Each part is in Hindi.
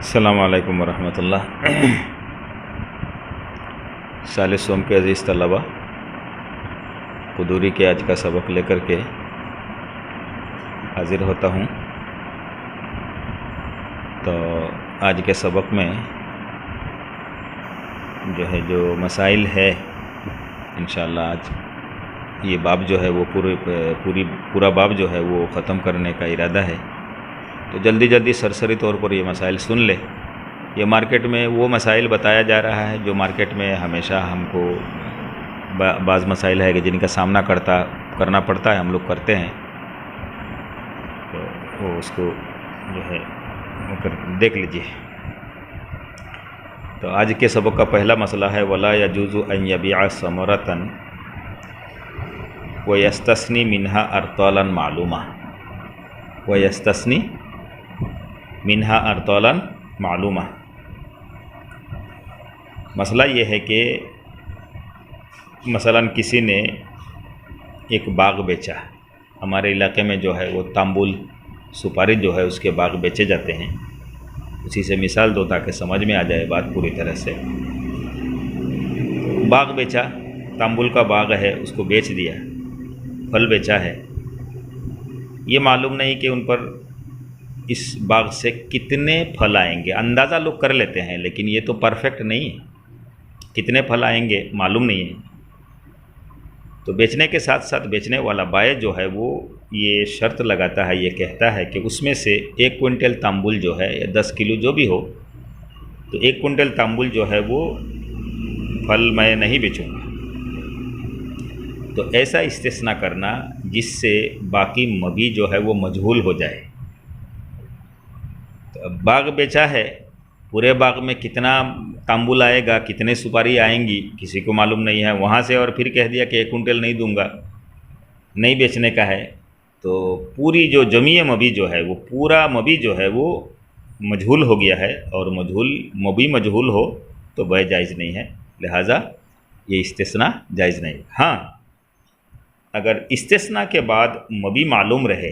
अस्सलामु अलैकुम वरहमतुल्लाह। साले सोम के अज़ीज़ तलबा, कुदूरी के आज का सबक लेकर के हाज़िर होता हूँ। तो आज के सबक में जो मसाइल है, इंशाअल्लाह आज ये बाब जो है वो पूरा बाब जो है वो ख़त्म करने का इरादा है। तो जल्दी जल्दी सरसरी तौर पर ये मसाइल सुन ले। ये मार्केट में वो मसाइल बताया जा रहा है जो मार्केट में हमेशा हमको बाज़ मसाइल है कि जिनका सामना करना पड़ता है, हम लोग करते हैं। तो वो उसको जो है देख लीजिए। तो आज के सबक का पहला मसला है वला यजूज़ु अन यबीअ समरतन व यस्तस्नी मिन्हा अरतालन मालूमा व यस्तस्नी मिन्हा अरतालन मालूमा। मसला ये है कि मसलन किसी ने एक बाग बेचा। हमारे इलाके में जो है वो तांबुल सुपारी जो है उसके बाग बेचे जाते हैं। उसी से मिसाल दो ताकि समझ में आ जाए बात पूरी तरह से। बाग बेचा, तांबुल का बाग है, उसको बेच दिया। फल बेचा है, ये मालूम नहीं कि उन पर इस बाग से कितने फल आएंगे। अंदाज़ा लोग कर लेते हैं, लेकिन ये तो परफेक्ट नहीं है। कितने फल आएंगे मालूम नहीं है। तो बेचने के साथ साथ बेचने वाला बाय जो है वो ये शर्त लगाता है, ये कहता है कि उसमें से 1 क्विंटल तांबुल जो है या 10 किलो जो भी हो, तो 1 क्विंटल तांबुल जो है वो फल मैं नहीं बेचूँगा। तो ऐसा इस्तिस्ना करना जिससे बाकी मबी जो है वो मजहूल हो जाए। तो अब बाग बेचा है, पूरे बाग में कितना तांबुल आएगा, कितने सुपारी आएंगी, किसी को मालूम नहीं है। वहाँ से और फिर कह दिया कि 1 कुंटल नहीं दूंगा, नहीं बेचने का है। तो पूरी जो जमीय मबी जो है वो पूरा मबी जो है वो मजहूल हो गया है, और मबी मजहूल हो तो बय जायज़ नहीं है। लिहाजा ये इस्तिस्ना जायज़ नहीं। हाँ, अगर इस्तिस्ना के बाद मबी मालूम रहे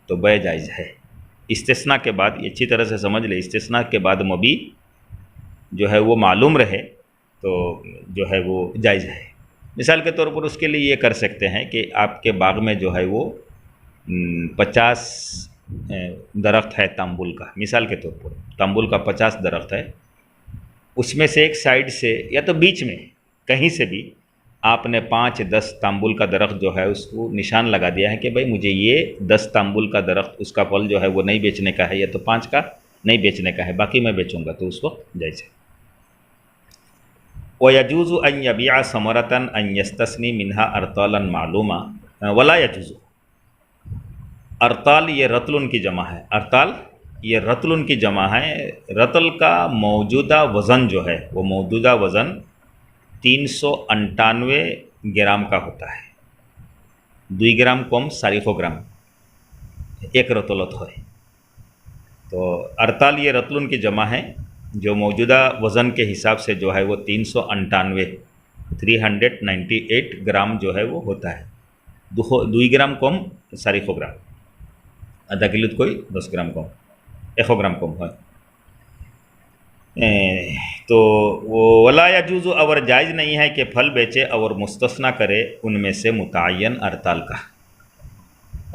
तो बय जायज़ है। इस्तिस्ना के बाद, ये अच्छी तरह से समझ ले, इस्तिस्ना के बाद मबी जो है वो मालूम रहे तो जो है वो जायज़ है। मिसाल के तौर पर उसके लिए ये कर सकते हैं कि आपके बाग में जो है वो 50 दरख्त है तांबुल का। मिसाल के तौर पर तांबुल का 50 दरख्त है, उसमें से एक साइड से या तो बीच में कहीं से भी आपने 5-10 तांबुल का दरख्त जो है उसको निशान लगा दिया है कि भाई मुझे ये 10 तांबुल का दरख्त, उसका फल जो है वो नहीं बेचने का है, या तो 5 का नहीं बेचने का है, बाकी मैं बेचूंगा। तो उसको जायज़ है। व यजूज़ु अन यबीअ समरतन अन यस्तस्नी मिन्हा अरतालन मालूमा वला यजूज़ु। अरताल ये रतलुन की जमा है। अरताल ये रतलुन की जमा है। रतल का मौजूदा वज़न जो है वो मौजूदा वज़न 398 ग्राम का होता है। 2 ग्राम कम 400 ग्राम एक रतलत है। तो अरताल ये रतलुन की जमा है, जो मौजूदा वज़न के हिसाब से जो है वो 398 ग्राम जो है वो होता है। 2 ग्राम कम 400 ग्राम, आधा किलो तो कोई 10 ग्राम कम 100 ग्राम कम है। तो वो वला यजूज़ु, और जायज़ नहीं है कि फल बेचे और मुस्तस्ना करे उनमें से मुतय्यन अरताल का।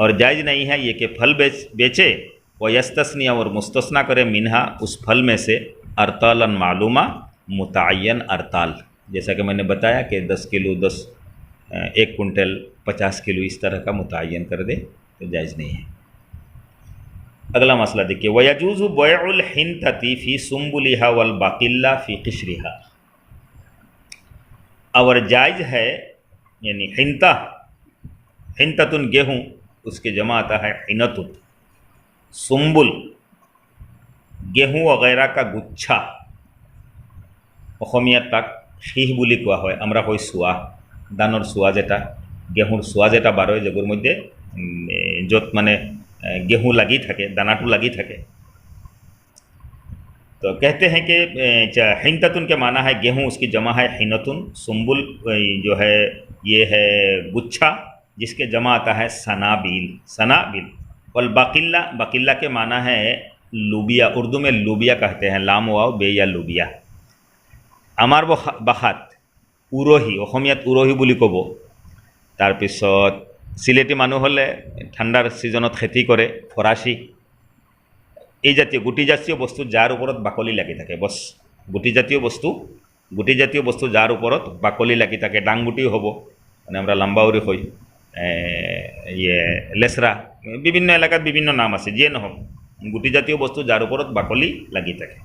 और जायज़ नहीं है ये कि फल बेचे व यस्तस्नी, और मुस्तस्ना करे मिन्हा उस फल में से अरतालन मालूमा मुतय्यन अरताल। जैसा कि मैंने बताया कि 10 किलो 1 कुंटल 50 किलो इस तरह का मुतय्यन कर दे तो जायज़ नहीं है। अगला मसला देखिए, वयजूज़ु बैउल हिंतती फ़ी सुम्बुलिहा वल बाकिल्ला फ़ी क़िश्रिहा। और जायज़ है, यानी हिंततुन गेहूँ, उसके जमा आता है हिनतुन। सुम्बुल गेहूँ वगैरह का गुच्छा, অসমীয়াত তাক শিহ বুলি কোৱা হয়। আমরা কই চোৱা, ধানৰ চোৱা যেটা, गेहूँर চোৱা যেটা বারোয় যেগুর মধ্যে য'ত মানে गेहूँ लगी থাকে, दानाटू लगी থাকে। तो कहते हैं कि हिंततुन के माना है गेहूँ, उसकी जमा है हिनतुन। सुम्बुल जो है ये है गुच्छा, जिसके जमा आता है सनाबिल। वल बाकिल्ला, बाकिल्ला के माना है लुबिया, उर्दू में लुबिया कहते हैं, लाम वाव बे या लुबिया। আমাৰ ভাষাত উৰহি, অসমীয়াত উৰহি বুলি ক'ব। তাৰপিছত চিলেটি মানুহ হ'লে ঠাণ্ডাৰ ছিজনত খেতি কৰে ফৰাচী। এই জাতীয় গুটিজাতীয় বস্তু যাৰ ওপৰত বাকলি লাগি থাকে, বছ গুটিজাতীয় বস্তু যাৰ ওপৰত বাকলি লাগি থাকে, ডাংগুটিও হ'ব, মানে আমরা লাম্বাউরি হই, লেচরা, বিভিন্ন এলাকাত বিভিন্ন নাম আছে, যিয়ে নহওক গুটিজাতীয় বস্তু যাৰ ওপৰত বাকলি লাগি থাকে।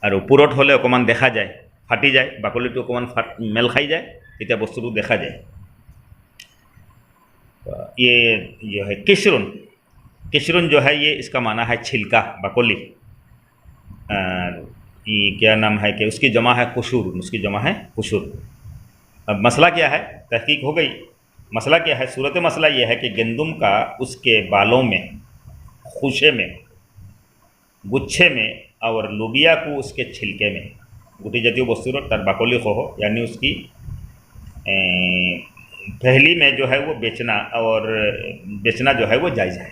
আৰু পুৰত হ'লে অকণমান দেখা যায়, ফাটি যায়, বাকলিটো অকণমান মেল খাই যায়, তেতিয়া বস্তুটো দেখা যায়। ये है किशरुन। किशरुन जो है ये इसका माना है छिलका, बकोली। ये क्या नाम है कि उसकी जमा है कुशूर, उसकी जमा है कुशूर। अब मसला क्या है, तहकीक हो गई। मसला क्या है, सूरत मसला ये है कि गंदम का उसके बालों में, खुशे में, गुच्छे में, और लुबिया को उसके छिलके में, गुटी जातीय वस्तु तर बाकली हो, यानी उसकी पहली में जो है वो बेचना जो है वो जायज़ है।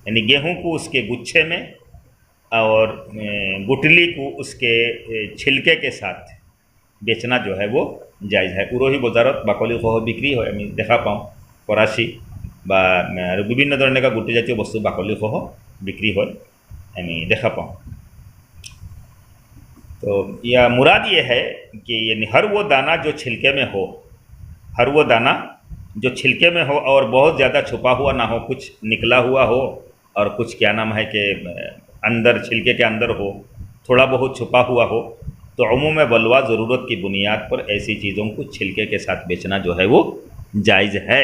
यानी गेहूं को उसके गुच्छे में और गुटली को उसके छिलके के साथ बेचना जो है वो जायज़ है। उरोही बजारत बाकली सह बिक्री है, आमी देखा पाऊँ फराची बा विभिन्न धৰণৰ गुटी जातीय बस्तु बाकली सह बिक्री है, आमी देखा पाऊँ। तो यह मुराद ये है कि यानी हर वो दाना जो छिलके में हो, हर वो दाना जो छिलके में हो और बहुत ज़्यादा छुपा हुआ ना हो, कुछ निकला हुआ हो और कुछ क्या नाम है कि अंदर छिलके के अंदर हो, थोड़ा बहुत छुपा हुआ हो, तो अमूम बलवा ज़रूरत की बुनियाद पर ऐसी चीज़ों को छिलके के साथ बेचना जो है वो जायज़ है।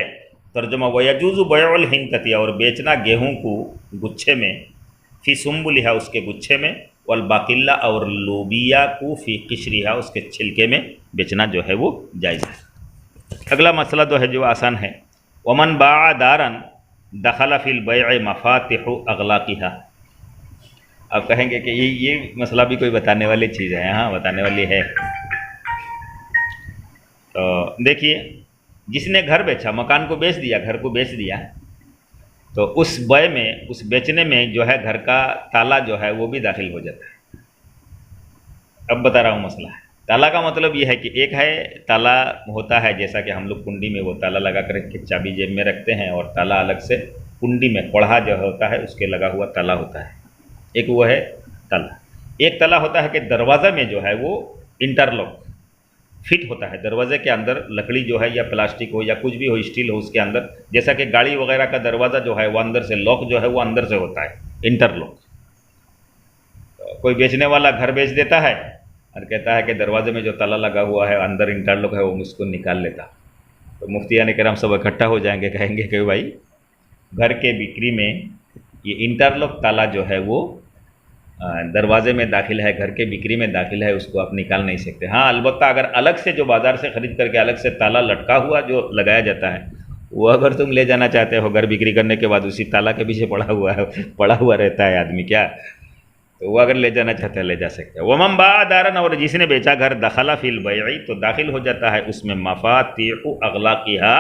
तर्जुमा वयजूज़ु बैउल हिंतती, और बेचना गेहूँ को गुच्छे में, फ़ी सुम्बुलिहा उसके गुच्छे में, वल बाकिल्ला और लोबिया को फ़ी किशरिहा उसके छिलके में बेचना जो है वो जायज़ है। अगला मसला जो है जो आसान है, वमन बाअ दारन दखला फिल बैअ मफातिहु अगलाकिहा। आप कहेंगे कि ये मसला भी कोई बताने वाली चीज़ है? हाँ, बताने वाली है। तो देखिए, जिसने घर बेचा, मकान को बेच दिया, घर को बेच दिया, तो उस बय में, उस बेचने में जो है घर का ताला जो है वो भी दाखिल हो जाता है। अब बता रहा हूँ मसला। ताला का मतलब ये है कि एक है ताला होता है जैसा कि हम लोग कुंडी में वो ताला लगा कर के चाबी जेब में रखते हैं, और ताला अलग से कुंडी में कोढ़ा जो होता है उसके लगा हुआ ताला होता है, एक वो है ताला। एक ताला होता है कि दरवाज़ा में जो है वो इंटरलॉक फिट होता है, दरवाजे के अंदर लकड़ी जो है या प्लास्टिक हो या कुछ भी हो, स्टील हो, उसके अंदर, जैसा कि गाड़ी वगैरह का दरवाज़ा जो है वो अंदर से लॉक जो है वो अंदर से होता है, इंटरलॉक। तो कोई बेचने वाला घर बेच देता है और कहता है कि दरवाजे में जो ताला लगा हुआ है अंदर इंटरलॉक है वो मुझको निकाल लेता, तो मुफ्तियान किराम सब इकट्ठा हो जाएंगे, कहेंगे कि भाई घर के बिक्री में ये इंटरलॉक ताला जो है वो दरवाजे में दाखिल है, घर के बिक्री में दाखिल है, उसको आप निकाल नहीं सकते। हाँ, अलबत्ता अगर अलग से जो बाज़ार से ख़रीद करके अलग से ताला लटका हुआ जो लगाया जाता है, वो अगर तुम ले जाना चाहते हो घर बिक्री करने के बाद, उसी ताला के पीछे पड़ा हुआ रहता है आदमी, क्या, तो वो अगर ले जाना चाहते हैं ले जा सकते हैं। वमन बाअ दारन, और जिसने बेचा घर, दखला फिल बैअ, तो दाखिल हो जाता है उसमें मफातिहु अगलाकिहा,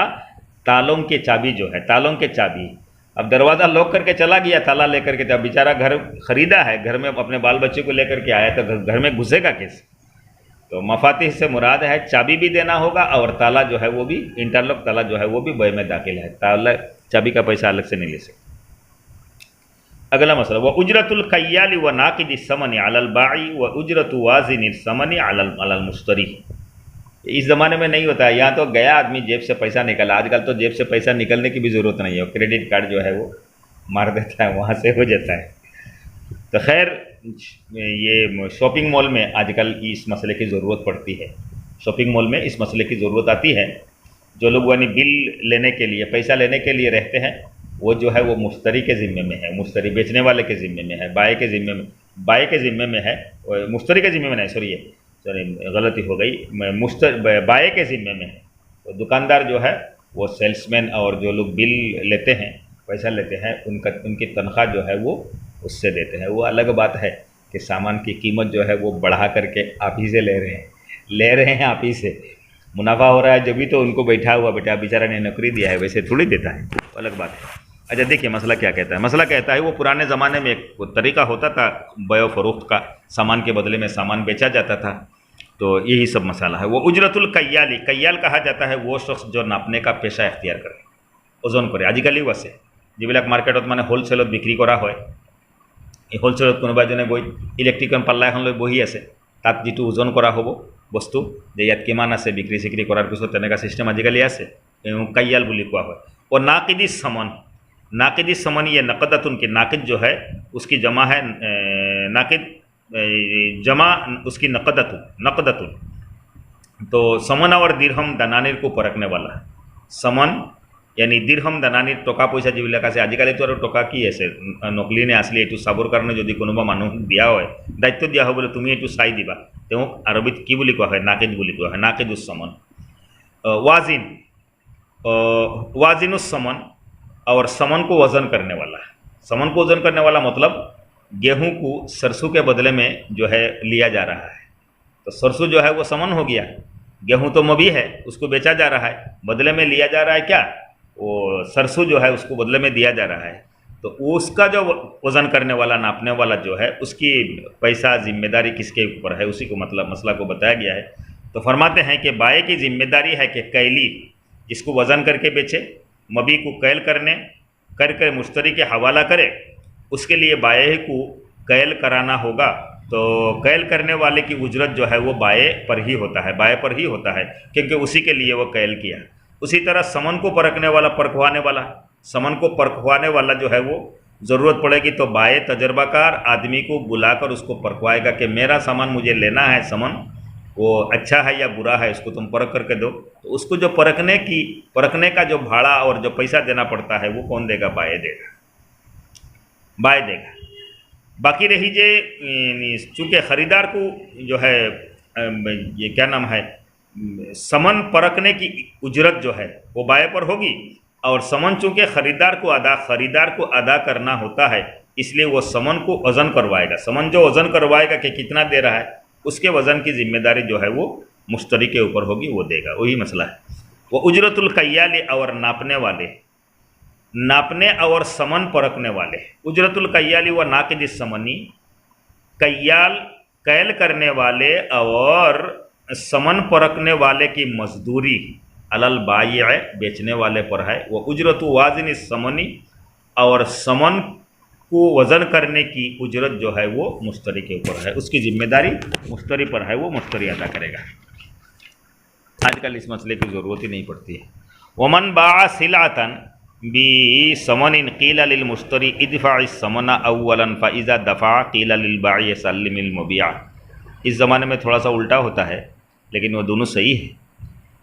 तालों की चाबी जो है, तालों के चाबी। अब दरवाज़ा लॉक करके चला गया ताला लेकर के, तब बेचारा घर ख़रीदा है, घर में अपने बाल बच्चे को लेकर के आया, तो घर में घुसेगा किस? तो मफातिह से मुराद है चाबी भी देना होगा, और ताला जो है वो भी, इंटरलॉक ताला जो है वो भी बैय में दाखिल है, ताला चाबी का पैसा अलग से नहीं ले सकते। अगला मसला, व उजरतुल खय्याली व नाकिद समनी अलल बाई व उजरतु वाजिन समनी अलल मुश्तरी। इस ज़माने में नहीं होता है, यहाँ तो गया आदमी जेब से पैसा निकाला, आजकल तो जेब से पैसा निकलने की भी ज़रूरत नहीं है, क्रेडिट कार्ड जो है वो मार देता है, वहाँ से हो जाता है। तो खैर, ये शॉपिंग मॉल में आजकल इस मसले की ज़रूरत पड़ती है, शॉपिंग मॉल में इस मसले की ज़रूरत आती है। जो लोग यानी बिल लेने के लिए, पैसा लेने के लिए रहते हैं, वो जो है वो मुश्तरी के ज़िम्मे में है, मुश्तरी बेचने वाले के ज़िम्मे में है, बाय के ज़िम्मे में है, मुश्तरी के ज़िम्मे में नहीं, सॉरी गलती हो गई, बाय के ज़िम्मे में है। तो दुकानदार जो है वो सेल्समैन और जो लोग बिल लेते हैं, पैसा लेते हैं, उनकी तनख्वाह जो है वो उससे देते हैं। वो अलग बात है कि सामान की कीमत जो है वो बढ़ा करके आप ही से ले रहे हैं आप ही से, मुनाफा हो रहा है जब भी तो उनको बैठा हुआ बेटा बेचारा ने नौकरी दिया है, वैसे थोड़ी देता है, अलग बात है। अच्छा देखिए मसला क्या कहता है। मसला कहता है वो पुराने ज़माने में एक वो तरीका होता था बय फ़रोख्त का, सामान के बदले में सामान बेचा जाता था। तो यही सब मसाला है। वो उजरतुल कय्याली, कय्याल कहा जाता है वो शख्स जो नापने का पेशा इख्तियार करे, ওজন কৰে। আজিকালিও আছে যিবিলাক মাৰ্কেটত মানে হোলচেলত বিক্ৰী কৰা হয়। এই হোলচেলত কোনোবা এজনে গৈ ইলেক্ট্ৰিকৰ পাল্লা এখন লৈ বহি আছে, তাত যিটো ওজন কৰা হ'ব বস্তু যে ইয়াত কিমান আছে বিক্ৰী চিক্ৰী কৰাৰ পিছত তেনেকুৱা ছিষ্টেম আজিকালি আছে, কাইয়াল বুলি কোৱা হয়। और नाकिदी समन, नाकिदी समन ये नकदतुन की नाकिद जो है उसकी जमा है नाकिद जमा उसकी नकदतुन, नकदतुन तो समन और दिरहम दनानिर को परखने वाला। समन यानी दिरहम दनानिर टका पইচা যিবিলাক আছে আজিকালিতো আৰু টকা কি আছে নকলি নে আসলি এইটো চাবৰ কাৰণে যদি কোনোবা মানুহ দিয়া হয় দায়িত্ব দিয়া হয় বোলে তুমি এইটো চাই দিবা, তেওঁক আৰবিত কি বুলি কোৱা হয় নাকিদ বুলি কোৱা হয়, নাকিদুস সমন। वाजिन, वाजिनुस समन और समन को वज़न करने वाला। समन को वज़न करने वाला मतलब गेहूं को सरसों के बदले में जो है लिया जा रहा है। तो सरसों जो है वो समन हो गया, गेहूं तो मबी है उसको बेचा जा रहा है, बदले में लिया जा रहा है क्या, वो सरसों जो है उसको बदले में दिया जा रहा है। तो उसका जो वज़न करने वाला नापने वाला जो है उसकी पैसा जिम्मेदारी किसके ऊपर है, उसी को मतलब मसला को बताया गया है। तो फरमाते हैं कि बाए की जिम्मेदारी है कि कैली जिसको वज़न करके बेचे, मबी को कैल करके मुश्तरी के हवाला करे, उसके लिए बाए को कैल कराना होगा। तो कैल करने वाले की उजरत जो है वो बाए पर ही होता है, बाए पर ही होता है क्योंकि उसी के लिए वो कैल किया। उसी तरह समन को परखने वाला, परखवाने वाला, समन को परखवाने वाला जो है वो ज़रूरत पड़ेगी तो बाए तजर्बाकार आदमी को बुलाकर उसको परखवाएगा कि मेरा सामान मुझे लेना है, समन वो अच्छा है या बुरा है इसको तुम परख करके दो। तो उसको जो परखने का जो भाड़ा और जो पैसा देना पड़ता है वो कौन देगा, बाए देगा, बाए देगा। बाकी रही जे चूँकि ख़रीदार को जो है ये क्या नाम है समन परखने की उजरत जो है वो बाए पर होगी, और समन चूँकि खरीदार को अदा करना होता है इसलिए वो समन को वज़न करवाएगा। समन जो वज़न करवाएगा कि कितना दे रहा है उसके वज़न की जिम्मेदारी जो है वो मुश्तरी के ऊपर होगी, वो देगा। वही मसला है। वो उजरतुल कय्याली और नापने वाले, नापने और समन परखने वाले। उजरतुल कय्याली व नाकिदिस समनी, कय्याल कैल करने वाले और समन परखने वाले की मजदूरी अलल बाय्य बेचने वाले पर है। वो उजरतु वाजिन समनी और समन को वज़न करने की उजरत जो है वो मुश्तरी के ऊपर है, उसकी जिम्मेदारी मुश्तरी पर है, वो मुश्तरी अदा करेगा। आजकल इस मसले की ज़रूरत ही नहीं पड़ती है। वमन बाअ सिलातन बी समनिन क़ील लिल मुश्तरी इदफ़ा समना अव्वलन फ़इज़ा दफ़ा क़ील लिल बाइ सल्लिमिल मुबिया। इस ज़माने में थोड़ा सा उल्टा होता है लेकिन वो दोनों सही है।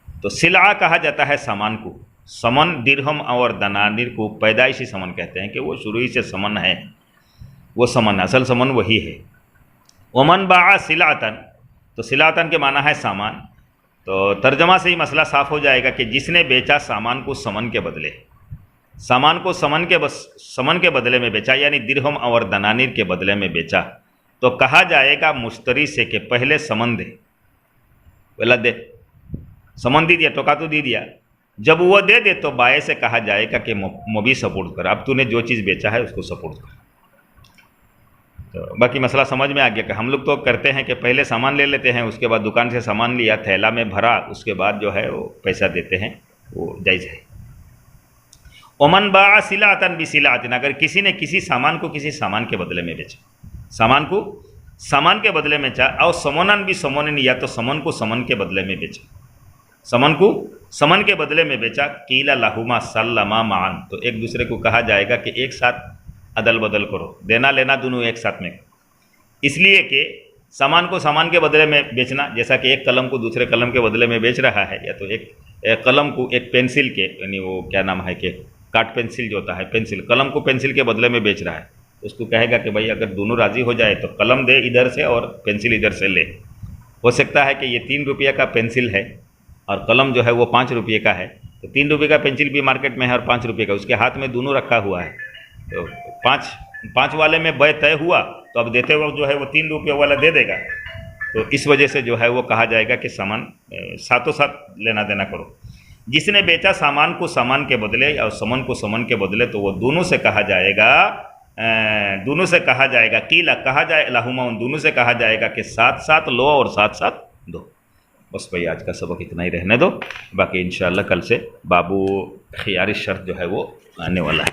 तो सिला कहा जाता है सामान को, समन दिरहम और दनानिर को पैदाइशी समन कहते हैं कि वो शुरू ही से समन है, वो समन असल समन वही है। वमन बाअ सिलातन, तो सिलातन के माना है सामान। तो तर्जमा से ही मसला साफ़ हो जाएगा कि जिसने बेचा सामान को समन के बदले, सामान को समन के बदले में बेचा यानी दिरहम और दनानिर के बदले में बेचा, तो कहा जाएगा मुश्तरी से कि पहले समन दे, बोला दे, समन दे दिया, टोका तो दे दिया। जब वो दे दे तो बाए से कहा जाएगा कि मबी सपोर्ट कर, अब तूने जो चीज़ बेचा है उसको सपोर्ट कर। तो बाकी मसला समझ में आ गया कि हम लोग तो करते हैं कि पहले सामान ले लेते हैं, उसके बाद दुकान से सामान लिया, थैला में भरा, उसके बाद जो है वो पैसा देते हैं, वो जायज़ है। ओमन बाअ सिलातन बिसिलातिन, अगर किसी ने किसी सामान को किसी सामान के बदले में बेचा, सामान को सामान के बदले में बेचा, और समनन भी समनन, या तो समन को समन के बदले में बेचा, समन को समन के बदले में बेचा, कीला लाहुमा सल्लमा मान, तो एक दूसरे को कहा जाएगा कि एक साथ अदल बदल करो, देना लेना दोनों एक साथ में। इसलिए कि सामान को सामान के बदले में बेचना, जैसा कि एक कलम को दूसरे कलम के बदले में बेच रहा है, या तो एक कलम को एक पेंसिल के, यानी वो क्या नाम है कि काट पेंसिल जो होता है, पेंसिल, कलम को पेंसिल के बदले में बेच रहा है, उसको कहेगा कि भाई अगर दोनों राज़ी हो जाए तो कलम दे इधर से और पेंसिल इधर से ले। हो सकता है कि ये 3 रुपये का पेंसिल है और कलम जो है वो 5 रुपये का है, तो 3 रुपये का पेंसिल भी मार्केट में है और 5 रुपये का, उसके हाथ में दोनों रखा हुआ है। तो 5 वाले में बय तय हुआ, तो अब देते वक्त जो है वो 3 रुपये वाला दे देगा। तो इस वजह से जो है वो कहा जाएगा कि सामान साथों साथ लेना देना करो। जिसने बेचा सामान को सामान के बदले और सामान को सामान के बदले, तो वो दोनों से कहा जाएगा, कीला कहा जाए लहुमा, उन दोनों से कहा जाएगा कि साथ साथ लो और साथ साथ दो। बस भाई आज का सबक इतना ही रहने दो, बाकी इंशाअल्लाह कल से बाबू खियारी शर्त जो है वो आने वाला है।